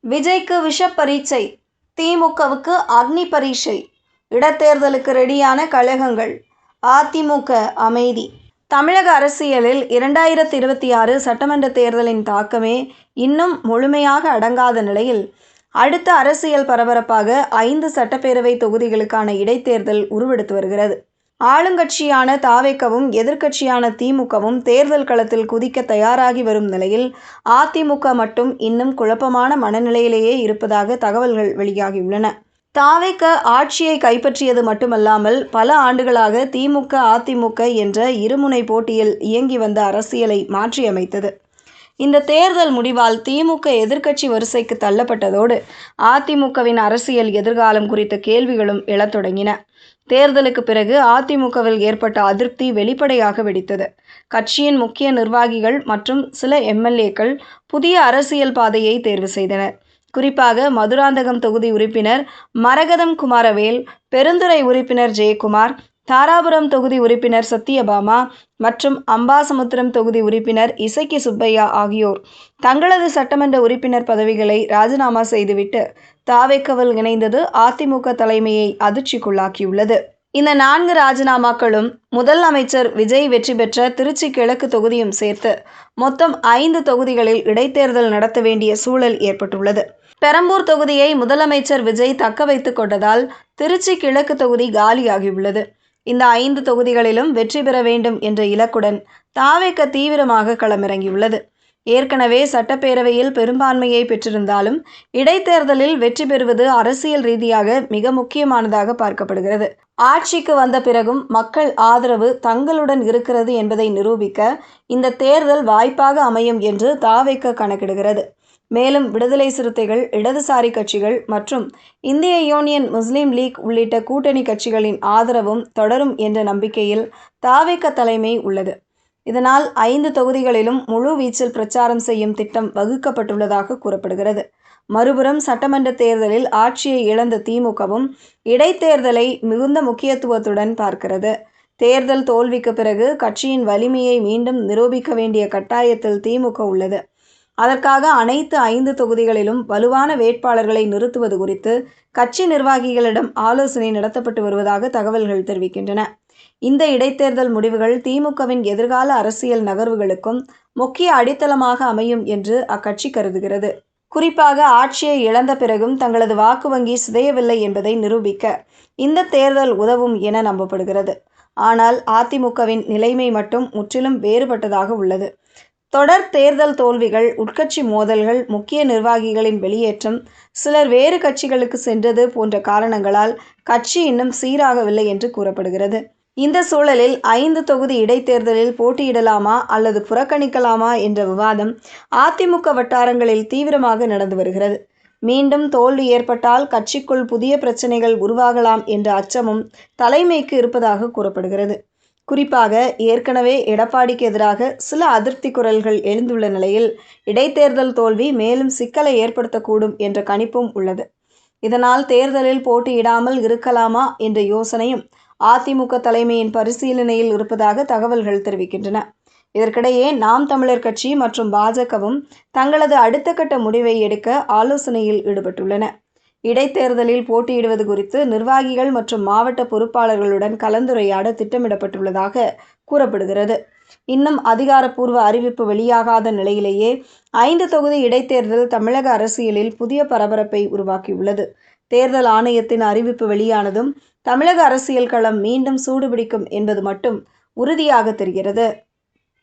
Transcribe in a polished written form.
விஜய்க்கு விஷப்பரீட்சை, திமுகவுக்கு அக்னி பரீட்சை. இடைத்தேர்தலுக்கு ரெடியான கழகங்கள், அதிமுக அமைதி. தமிழக அரசியலில் 2026 சட்டமன்ற தேர்தலின் தாக்கமே இன்னும் முழுமையாக அடங்காத நிலையில், அடுத்த அரசியல் பரபரப்பாக 5 சட்டப்பேரவை தொகுதிகளுக்கான இடைத்தேர்தல் உருவெடுத்து வருகிறது. ஆளுங்கட்சியான தாவேகவும் எதிர்க்கட்சியான திமுகவும் தேர்தல் களத்தில் குதிக்க தயாராகி வரும் நிலையில், அதிமுக மட்டும் இன்னும் குழப்பமான மனநிலையிலேயே இருப்பதாக தகவல்கள் வெளியாகியுள்ளன. தாவேக ஆட்சியை கைப்பற்றியது மட்டுமல்லாமல், பல ஆண்டுகளாக திமுக அதிமுக என்ற இருமுனை போட்டியில் இயங்கி வந்த அரசியலை மாற்றியமைத்தது. இந்த தேர்தல் முடிவால் திமுக எதிர்க்கட்சி வரிசைக்கு தள்ளப்பட்டதோடு, அதிமுகவின் அரசியல் எதிர்காலம் குறித்த கேள்விகளும் எழத் தொடங்கின. தேர்தலுக்கு பிறகு அதிமுகவில் ஏற்பட்ட அதிருப்தி வெளிப்படையாக வெடித்தது. கட்சியின் முக்கிய நிர்வாகிகள் மற்றும் சில எம்எல்ஏக்கள் புதிய அரசியல் பாதையை தேர்வு செய்தனர். குறிப்பாக மதுராந்தகம் தொகுதி உறுப்பினர் மரகதம் குமாரவேல், பெருந்துறை உறுப்பினர் ஜெயக்குமார், தாராபுரம் தொகுதி உறுப்பினர் சத்யபாமா மற்றும் அம்பாசமுத்திரம் தொகுதி உறுப்பினர் இசக்கி சுப்பையா ஆகியோர் தங்களது சட்டமன்ற உறுப்பினர் பதவிகளை ராஜினாமா செய்துவிட்டு தாவேகவில் இணைந்தது அதிமுக தலைமையை அதிர்ச்சிக்குள்ளாக்கியுள்ளது. இந்த 4 ராஜினாமாக்களும் முதல் அமைச்சர் விஜய் வெற்றி பெற்ற திருச்சி கிழக்கு தொகுதியும் சேர்த்து மொத்தம் 5 தொகுதிகளில் இடைத்தேர்தல் நடத்த வேண்டிய சூழல் ஏற்பட்டுள்ளது. பெரம்பூர் தொகுதியை முதலமைச்சர் விஜய் தக்க வைத்துக் கொண்டதால் திருச்சி கிழக்கு தொகுதி காலியாகியுள்ளது. இந்த 5 தொகுதிகளிலும் வெற்றி பெற வேண்டும் என்ற இலக்குடன் தாவேக தீவிரமாக களமிறங்கியுள்ளது. ஏற்கனவே சட்டப்பேரவையில் பெரும்பான்மையை பெற்றிருந்தாலும், இடைத்தேர்தலில் வெற்றி பெறுவது அரசியல் ரீதியாக மிக முக்கியமானதாக பார்க்கப்படுகிறது. ஆட்சிக்கு வந்த பிறகும் மக்கள் ஆதரவு தங்களுடன் இருக்கிறது என்பதை நிரூபிக்க இந்த தேர்தல் வாய்ப்பாக அமையும் என்று தாவேக கணக்கிடுகிறது. மேலும் விடுதலை சிறுத்தைகள், இடதுசாரி கட்சிகள் மற்றும் இந்திய யூனியன் முஸ்லீம் லீக் உள்ளிட்ட கூட்டணி கட்சிகளின் ஆதரவும் தொடரும் என்ற நம்பிக்கையில் தாவேக தலைமை உள்ளது. இதனால் 5 தொகுதிகளிலும் முழு வீச்சில் பிரச்சாரம் செய்யும் திட்டம் வகுக்கப்பட்டுள்ளதாக கூறப்படுகிறது. மறுபுறம் சட்டமன்ற தேர்தலில் ஆட்சியை இழந்த திமுகவும் இடைத்தேர்தலை மிகுந்த முக்கியத்துவத்துடன் பார்க்கிறது. தேர்தல் தோல்விக்கு பிறகு கட்சியின் வலிமையை மீண்டும் நிரூபிக்க வேண்டிய கட்டாயத்தில் திமுக உள்ளது. அதற்காக அனைத்து 5 தொகுதிகளிலும் வலுவான வேட்பாளர்களை நிறுத்துவது குறித்து கட்சி நிர்வாகிகளிடம் ஆலோசனை நடத்தப்பட்டு வருவதாக தகவல்கள் தெரிவிக்கின்றன. இந்த இடைத்தேர்தல் முடிவுகள் திமுகவின் எதிர்கால அரசியல் நகர்வுகளுக்கும் முக்கிய அடித்தளமாக அமையும் என்று அக்கட்சி கருதுகிறது. குறிப்பாக ஆட்சியை இழந்த பிறகும் தங்களது வாக்கு வங்கி சிதையவில்லை என்பதை நிரூபிக்க இந்த தேர்தல் உதவும் என நம்பப்படுகிறது. ஆனால் அதிமுகவின் நிலைமை மட்டும் முற்றிலும் வேறுபட்டதாக உள்ளது. தொடர் தேர்தல் தோல்விகள், உட்கட்சி மோதல்கள், முக்கிய நிர்வாகிகளின் வெளியேற்றம், சிலர் வேறு கட்சிகளுக்கு சென்றது போன்ற காரணங்களால் கட்சி இன்னும் சீராகவில்லை என்று கூறப்படுகிறது. இந்த சூழலில் 5 தொகுதி இடைத்தேர்தலில் போட்டியிடலாமா அல்லது புறக்கணிக்கலாமா என்ற விவாதம் அதிமுக வட்டாரங்களில் தீவிரமாக நடந்து வருகிறது. மீண்டும் தோல்வி ஏற்பட்டால் கட்சிக்குள் புதிய பிரச்சனைகள் உருவாகலாம் என்ற அச்சமும் தலைமைக்கு இருப்பதாக கூறப்படுகிறது. குறிப்பாக ஏற்கனவே எடப்பாடிக்கு எதிராக சில அதிருப்தி குரல்கள் எழுந்துள்ள நிலையில், இடைத்தேர்தல் தோல்வி மேலும் சிக்கலை ஏற்படுத்தக்கூடும் என்ற கணிப்பும் உள்ளது. இதனால் தேர்தலில் போட்டியிடாமல் இருக்கலாமா என்ற யோசனையும் அதிமுக தலைமையின் பரிசீலனையில் இருப்பதாக தகவல்கள் தெரிவிக்கின்றன. இதற்கிடையே நாம் தமிழர் கட்சி மற்றும் பாஜகவும் தங்களது அடுத்த கட்ட முடிவை எடுக்க ஆலோசனையில் ஈடுபட்டுள்ளன. இடைத்தேர்தலில் போட்டியிடுவது குறித்து நிர்வாகிகள் மற்றும் மாவட்ட பொறுப்பாளர்களுடன் கலந்துரையாட திட்டமிடப்பட்டுள்ளதாக கூறப்படுகிறது. இன்னும் அதிகாரப்பூர்வ அறிவிப்பு வெளியாகாத நிலையிலேயே 5 தொகுதி இடைத்தேர்தல் தமிழக அரசியலில் புதிய பரபரப்பை உருவாக்கியுள்ளது. தேர்தல் ஆணையத்தின் அறிவிப்பு வெளியானதும் தமிழக அரசியல் களம் மீண்டும் சூடுபிடிக்கும் என்பது மட்டும் உறுதியாக தெரிகிறது.